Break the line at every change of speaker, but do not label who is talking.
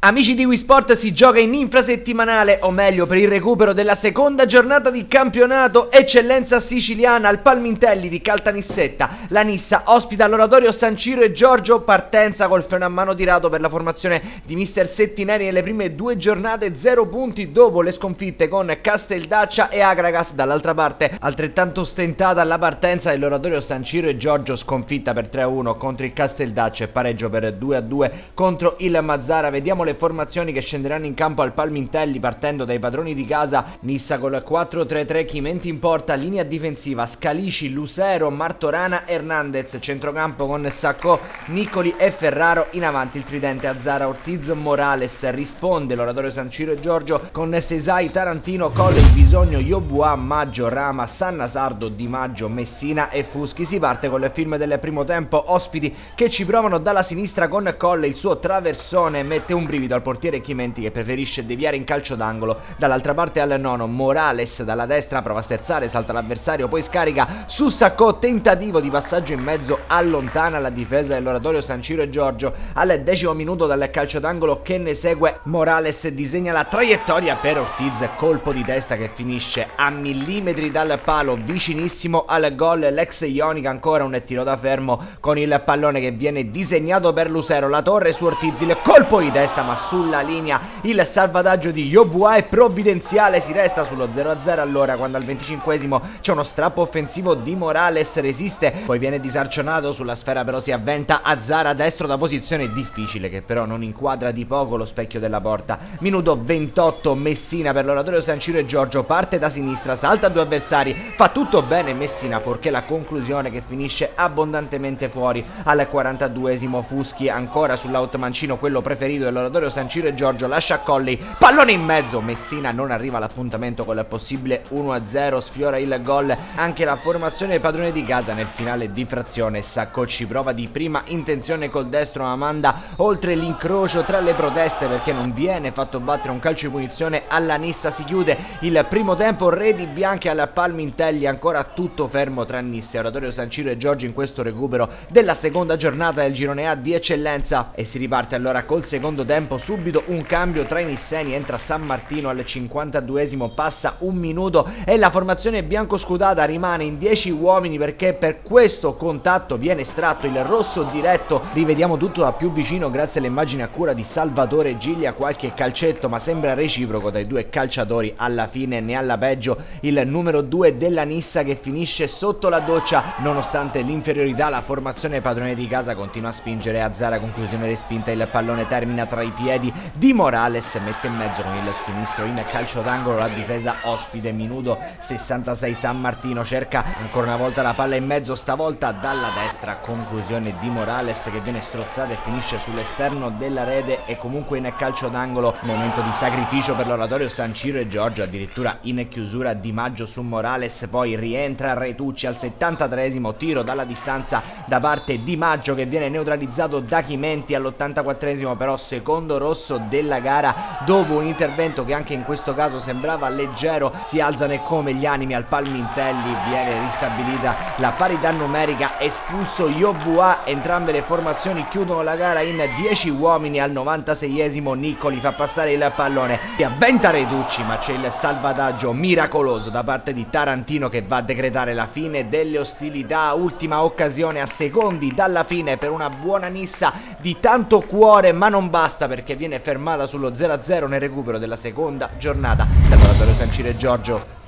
Amici di Wii Sport, si gioca in infrasettimanale, o meglio per il recupero della seconda giornata di campionato. Eccellenza siciliana al Palmintelli di Caltanissetta. La Nissa ospita l'oratorio San Ciro e Giorgio. Partenza col freno a mano tirato per la formazione di mister Settineri nelle prime due giornate, 0 punti dopo le sconfitte con Casteldaccia e Agragas. Dall'altra parte altrettanto stentata la partenza dell'oratorio San Ciro e Giorgio, sconfitta per 3-1 contro il Casteldaccia e pareggio per 2-2 contro il Mazzara. Vediamo le formazioni che scenderanno in campo al Palmintelli, partendo dai padroni di casa. Nissa col 4-3-3, Chimenti in porta, linea difensiva Scalici, Lucero, Martorana, Hernandez, centrocampo con Saccò, Niccoli e Ferraro, in avanti il tridente Azzara, Ortiz, Morales. Risponde l'oratorio San Ciro e Giorgio con Sesai, Tarantino, Colle, Bisogno, Yobua, Maggio, Rama, Sannasardo, Di Maggio, Messina e Fuschi. Si parte con il film del primo tempo, ospiti che ci provano dalla sinistra con Colle, il suo traversone mette un brivido al portiere Chimenti, che preferisce deviare in calcio d'angolo. Dall'altra parte al nono Morales dalla destra prova a sterzare, salta l'avversario, poi scarica su Saccò, tentativo di passaggio in mezzo, allontana la difesa dell'oratorio San Ciro e Giorgio. Al 10° minuto dal calcio d'angolo che ne segue, Morales disegna la traiettoria per Ortiz, colpo di testa che finisce a millimetri dal palo, vicinissimo al gol. L'ex Ionica ancora un tiro da fermo con il pallone che viene disegnato per Lucero, la torre su Ortiz, il colpo di testa ma sulla linea. Il salvataggio di Yobua è provvidenziale, si resta sullo 0-0 allora, quando al 25° c'è uno strappo offensivo di Morales, resiste, poi viene disarcionato sulla sfera, però si avventa Azzara destro da posizione difficile che però non inquadra di poco lo specchio della porta. Minuto 28, Messina per l'oratorio San Ciro e Giorgio, parte da sinistra, salta due avversari, fa tutto bene Messina fuorché la conclusione che finisce abbondantemente fuori. Al 42° Fuschi ancora sull'out mancino, quello preferito dell'oratorio San Ciro e Giorgio, lascia Colli, pallone in mezzo, Messina non arriva all'appuntamento con il possibile 1-0, sfiora il gol anche la formazione padrone di casa nel finale di frazione. Saccò ci prova di prima intenzione col destro ma manda oltre l'incrocio tra le proteste perché non viene fatto battere un calcio di punizione alla Nissa. Si chiude il primo tempo, reti bianche al Palmintelli, ancora tutto fermo tra Nissa e oratorio San Ciro e Giorgio in questo recupero della seconda giornata del girone A di eccellenza, e si riparte allora col secondo tempo. Subito un cambio tra i nisseni, entra San Martino al 52°, passa un minuto e la formazione biancoscudata rimane in 10 uomini perché per questo contatto viene estratto il rosso diretto. Rivediamo tutto da più vicino grazie alle immagini a cura di Salvatore Giglia, qualche calcetto ma sembra reciproco dai due calciatori. Alla fine ne ha la peggio il numero 2 della Nissa che finisce sotto la doccia. Nonostante l'inferiorità la formazione padrone di casa continua a spingere. Azzara, conclusione respinta, il pallone termina tra i piedi di Morales, mette in mezzo con il sinistro in calcio d'angolo la difesa ospite. Minuto 66, San Martino cerca ancora una volta la palla in mezzo, stavolta dalla destra, conclusione di Morales che viene strozzata e finisce sull'esterno della rete e comunque in calcio d'angolo. Momento di sacrificio per l'oratorio San Ciro e Giorgio, addirittura in chiusura Di Maggio su Morales, poi rientra Retucci al 73°, tiro dalla distanza da parte Di Maggio che viene neutralizzato da Chimenti all'84°, però secondo rosso della gara dopo un intervento che anche in questo caso sembrava leggero. Si alzano e come gli animi al Palmintelli, viene ristabilita la parità numerica, espulso Yobua. Entrambe le formazioni chiudono la gara in 10 uomini. Al 96°, Niccoli fa passare il pallone e avventa Retucci, ma c'è il salvataggio miracoloso da parte di Tarantino che va a decretare la fine delle ostilità. Ultima occasione a secondi dalla fine per una buona Nissa di tanto cuore, ma non basta perché viene fermata sullo 0-0 nel recupero della seconda giornata dall'oratorio San Ciro e Giorgio.